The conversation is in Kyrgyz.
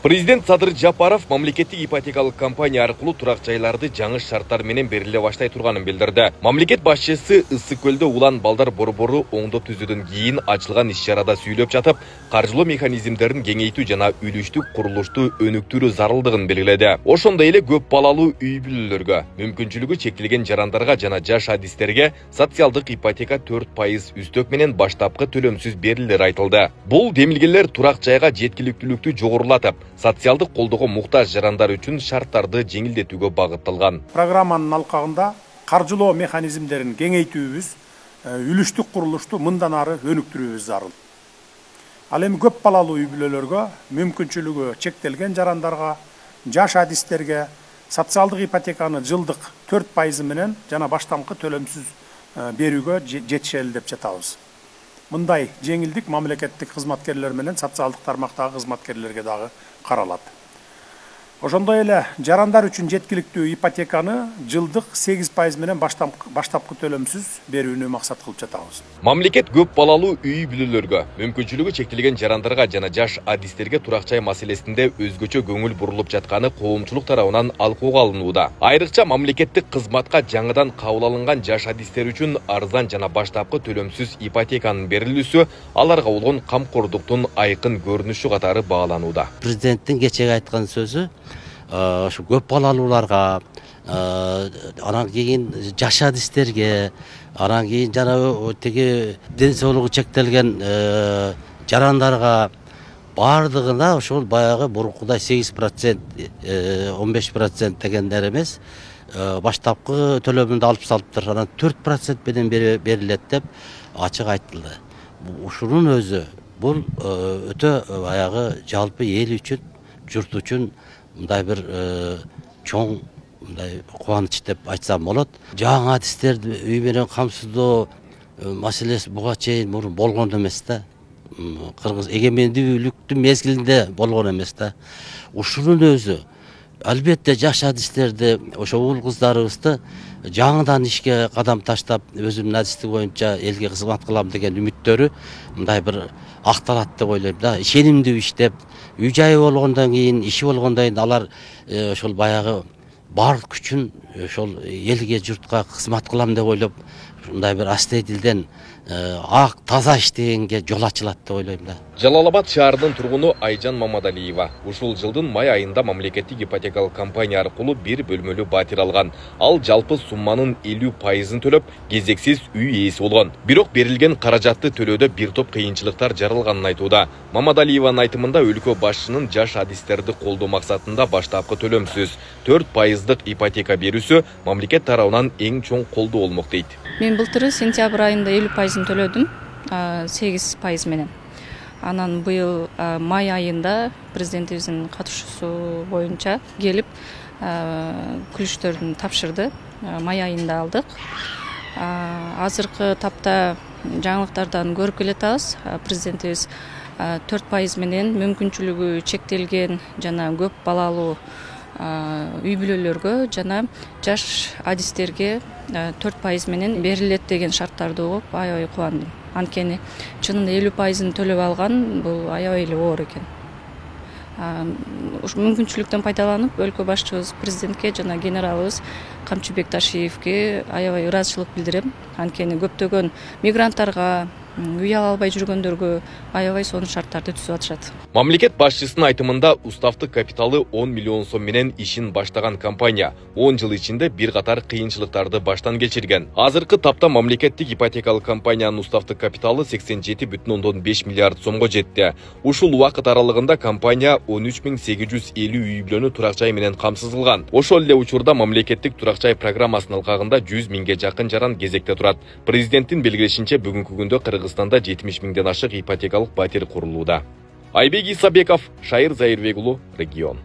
Президент Садыр Жапаров мамлекеттик ипотекалык компания аркылуу турак жайларды жаңы шарттар менен бериле баштай турганын билдирди. Мамлекет башчысы Ысык көлдө улан балдар борбору оңдо түзүүдөн кийин ачылган иш-чарада сүйлөп жатып, каржылоо механизмдерин кеңейтүү жана үлүштүк курулушту өнүктүрүү зарылдыгын белгиледи. Ошондой эле көп балалуу үй бүлөлөргө, мүмкүнчүлүгү чектелген жарандарга жана жаш адистерге социалдык ипотека 4% үстөк менен баштапкы төлөмсүз берилери айтылды. Бул демилгелер турак жайга жеткиликтүүлүктү жогорулатып, социалдык колдоого муктаж жарандар үчүн шарттарды жеңилдетүүгө багытталган. Программанын алкагында каржылоо механизмдерин кеңейтүүбүз, үлүштүк курулушту мындан ары өнүктүрүүбүз зарыл. Ал эми көп балалуу үй бүлөлөргө, мүмкүнчүлүгү чектелген жарандарга, жаш адистерге социалдык ипотеканы жылдык 4% менен жана баштапкы төлөмсүз берүүгө жетишели деп жатабыз. Мындай жеңилдик мамлекеттик кызматкерлер менен социалдык тармактагы кызматкерлерге дагы каралат. Ошондой эле жарандар үчүн жеткиликтүү ипотеканы жылдык 8% менен баштапкы төлөмсүз берүүнү максат кылып жатабыз. Мамлекет көп балалуу үй бүлөлөргө, мүмкүнчүлүгү чектелген жарандарга жана жаш адистерге турак жай маселесинде өзгөчө көңүл бурулуп жатканы коомчулук тарабынан алкууга алынууда. Айрыкча мамлекеттик кызматка жаңыдан кабыл алынган жаш адистер үчүн арзан жана баштапкы төлөмсүз ипотеканын берилүүсү аларга болгон камкордуктун айкын көрүнүшү катары бааланууда. Президенттин кечеги айткан сөзү ошо көп балалууларга, анан кийин жаш адистерге, анан кийин жана тиги ден соолугу чектелген жарандарга бардыгына ошол баягы мурункудай 8%, 15% дегендер эмес, баштапкы төлөмүндө алып салыптыр, анан 4% менен берилет деп ачык айтылды. Ушунун өзү бул өтө баягы жалпы эл үчүн, журт үчүн мындай бир чоң мындай кубаныч деп айтсам болот. Жаңы адистерди үй менен камсыздоо маселеси буга чейин мурун болгон эмес да. Кыргыз эгемендүүлүктүн мезгилинде болгон эмес да. Ушунун өзү албетте жаш адистерди, ошо уул кыздарыбызды жаңыдан ишке кадам таштап, өзүмдүн адистик боюнча элге кызмат кылам деген үмүттөрү мындай бир акталат деп ойлойм да. Ишенимдүү иштеп, үй жайы болгондон кийин, иши болгондон кийин алар ошол баягы бар күчүн ошол элге, журтка кызмат кылам деп ойлоп, мындай бир астедилден ак таза иштегенге жол ачылат деп ойлойм да. Жалал-Абад шаарынын тургуну Айжан Мамадалиева ушул жылдын май айында мамлекеттик ипотекалык компания аркылуу 1 бөлмөлүү батир алган. Ал жалпы сумманын 50%-ын төлөп, кезексиз үй ээси болгон. Бирок берилген каражатты төлөөдө бир топ кыйынчылыктар жаралганын айтууда. Мамадалиеванын айтымында өлкө башчынын жаш адистерди колдоо максатында баштапкы төлөмсүз 4%-дык ипотека берүүсү мамлекет тарабынан эң чоң колдоо болмок дейт. Мен былтыры сентябрь айында 50%-ын төлөдүм, 8% менен. Анан быйыл май айында президентибиздин катышуусу боюнча келип күлүштөрүн тапшырды. Май айында алдык. Азыркы тапта жаңылыктардан көрүп келатабыз. Президентибиз 4% менен мүмкүнчүлүгү чектелген жана көп балалуу үй бүлөлөргө жана жаш адистерге 4% менен берилет деген шарттарды угуп аябай кубандым. Анткени чынында 50%-ын төлөп алган бул аябай эле оор экен. Мүмкүнчүлүктөн пайдаланып, өлкө башчыбыз президентке жана генералыбыз Камчыбек Ташиевке аябай ыраазычылык билдирем. Анткени көптөгөн мигранттарга, үй ала албай жүргөндөргө аябай сонун шарттарды түзүп атышат. Мамлекет башчысынын айтымында уставдык капиталы 10 миллион сом менен ишин баштаган компания 10 жыл ичинде бир катар кыйынчылыктарды баштан кечирген. Азыркы тапта мамлекеттик ипотекалык компаниянын уставдык капиталы 87,5 миллиард сомго жетти. Ушул убакыт аралыгында компания 13.850 үй бүлөнү турак жай менен камсыз кылган. Ошол эле учурда мамлекеттик турак жай программасынын алкагында 100 миңге жакын жаран кезекте турат. Президенттин белгилешинче бүгүнкү күндө Кыргызстанда 70 миңден ашык ипотекалык батир курулууда. Айбек Исабеков, Шайыр Зайырбек уулу, Регион.